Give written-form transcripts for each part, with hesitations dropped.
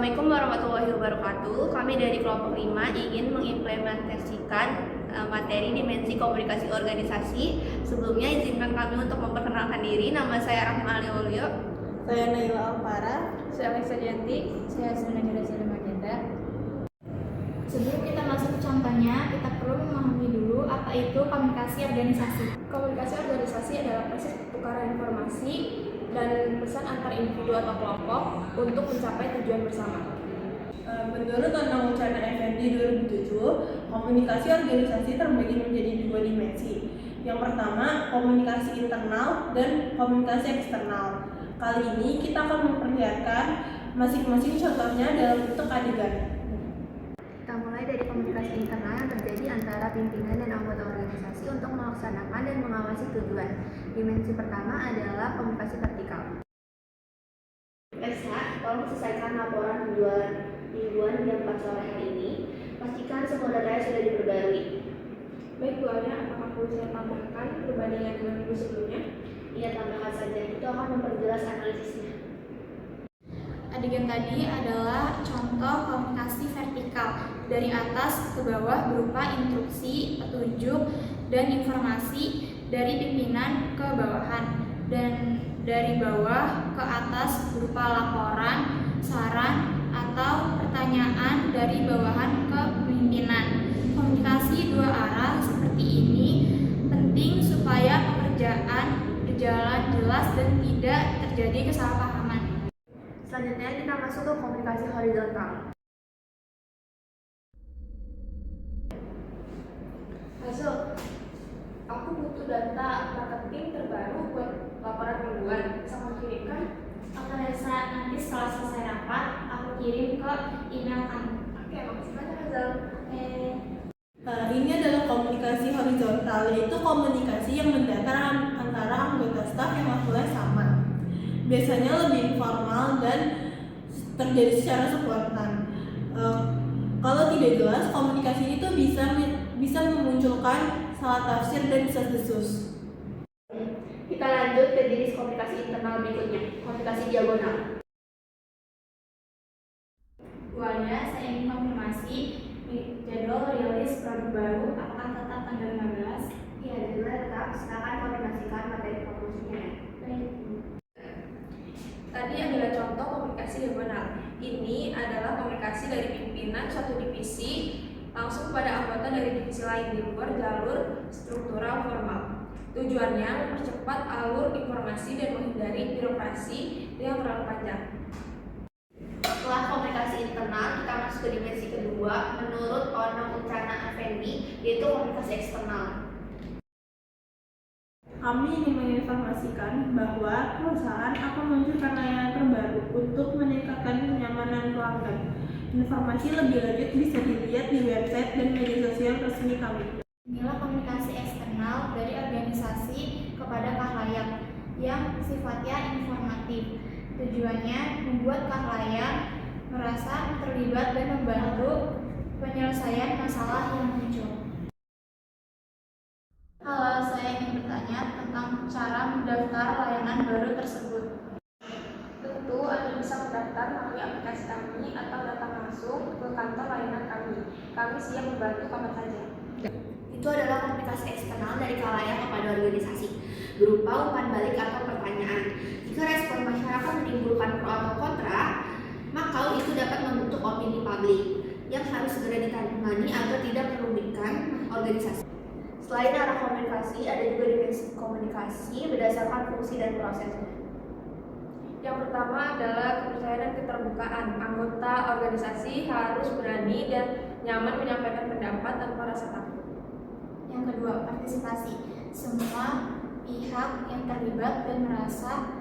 Assalamualaikum warahmatullahi wabarakatuh. Kami dari kelompok 5 ingin mengimplementasikan materi dimensi komunikasi organisasi. Sebelumnya izinkan kami untuk memperkenalkan diri. Nama saya Rahma Aliolio. Saya Naila Alfara. Saya Alisa Janti. Saya Sunagara Salim Agenda. Sebelum kita masuk ke contohnya, kita perlu memahami dulu apa itu komunikasi organisasi. Komunikasi organisasi adalah proses pertukaran informasi dan pesan antar individu atau kelompok untuk mencapai tujuan bersama. Menurut Undang Ucana FND 2007, komunikasi organisasi terbagi menjadi dua dimensi. Yang pertama, komunikasi internal dan komunikasi eksternal. Kali ini kita akan memperlihatkan masing-masing contohnya dalam bentuk adegan. Kita mulai dari komunikasi internal yang terjadi antara pimpinan dan anggota organisasi untuk melaksanakan dan mengawasi tujuan. Dimensi pertama adalah komunikasi vertikal. Esa, tolong selesaikan laporan mingguan jam 4 sore hari ini. Pastikan semua datanya sudah diperbarui. Baik Bu Alia, apakah perlu saya tambahkan perbandingan dengan minggu sebelumnya? Ia tambahkan saja, itu akan memperjelas analisisnya. Adegan tadi adalah contoh komunikasi vertikal dari atas ke bawah berupa instruksi, petunjuk, dan informasi dari pimpinan ke bawahan, dan dari bawah ke atas berupa laporan, saran, atau pertanyaan dari bawahan ke pimpinan. Komunikasi dua arah seperti ini penting supaya pekerjaan berjalan jelas dan tidak terjadi kesalahpahaman. Selanjutnya kita masuk ke komunikasi horizontal. Hasil, aku butuh data marketing terbaru buat laporan mingguan. Bisa kamu kirimkan? Oke Reza, nanti setelah selesai rapat, aku kirim ke email kamu. Oke, makasih banyak Hazel. Ini adalah komunikasi horizontal, yaitu komunikasi yang mendatar antara anggota staf yang levelnya sama. Biasanya lebih informal dan terjadi secara spontan. Kalau tidak jelas, komunikasi itu bisa memunculkan salah tafsir dan desas-desus. Kita lanjut ke jenis komunikasi internal berikutnya, komunikasi diagonal. Bu Alia, saya ingin konfirmasi jadwal rilis produk baru apakah tetap tanggal 15? Iya, jadwalnya tetap. Silakan koordinasikan materi fokusnya. Baik. Tadi adalah contoh komunikasi diagonal. Ini adalah komunikasi dari pimpinan suatu divisi langsung kepada anggota dari divisi lain di luar jalur struktural formal. Tujuannya mempercepat alur informasi dan menghindari birokrasi yang terlalu panjang. Setelah komunikasi internal, kita masuk ke dimensi kedua menurut Undang Ucana Effendi, yaitu komunikasi eksternal. Kami ingin menginformasikan bahwa perusahaan akan meluncurkan layanan terbaru untuk meningkatkan kenyamanan pelanggan. Informasi lebih lanjut bisa dilihat di website dan media sosial resmi kami. Inilah komunikasi eksternal dari organisasi kepada khalayak yang sifatnya informatif. Tujuannya membuat khalayak merasa terlibat dan membantu penyelesaian masalah yang muncul. Halo, saya ingin bertanya tentang cara mendaftar layanan baru tersebut. Tentu Anda bisa mendaftar melalui aplikasi kami atau datang langsung ke kantor layanan kami. Kami siap membantu kapan saja. Itu adalah komunikasi eksternal dari khalayak kepada organisasi, berupa umpan balik atau pertanyaan. Jika respon masyarakat menimbulkan pro atau kontra, maka itu dapat membentuk opini publik yang harus segera ditangani agar tidak merugikan organisasi. Selain arah komunikasi, ada juga dimensi komunikasi berdasarkan fungsi dan prosesnya. Yang pertama adalah kepercayaan dan keterbukaan. Anggota organisasi harus berani dan nyaman menyampaikan pendapat tanpa rasa takut. Yang kedua, partisipasi. Semua pihak yang terlibat dan merasa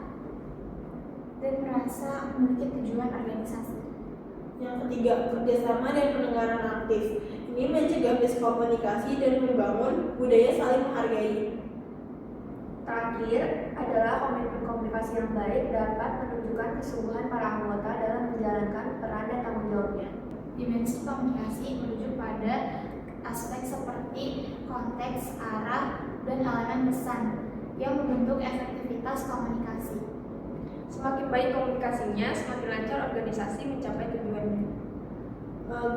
memiliki tujuan organisasi. Yang ketiga, kerjasama dan pendengaran aktif. Ini mencegah miskomunikasi dan membangun budaya saling menghargai. Terakhir adalah komunikasi yang baik dapat menunjukkan kesungguhan para anggota dalam menjalankan peran dan tanggung jawabnya. Dimensi komunikasi merujuk pada aspek seperti konteks, arah, dan elemen pesan yang membentuk efektivitas komunikasi. Semakin baik komunikasinya, semakin lancar organisasi mencapai tujuannya.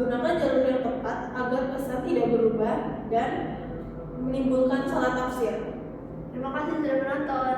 Gunakan jalur yang tepat agar pesan tidak berubah dan menimbulkan salah tafsir. Terima kasih sudah menonton.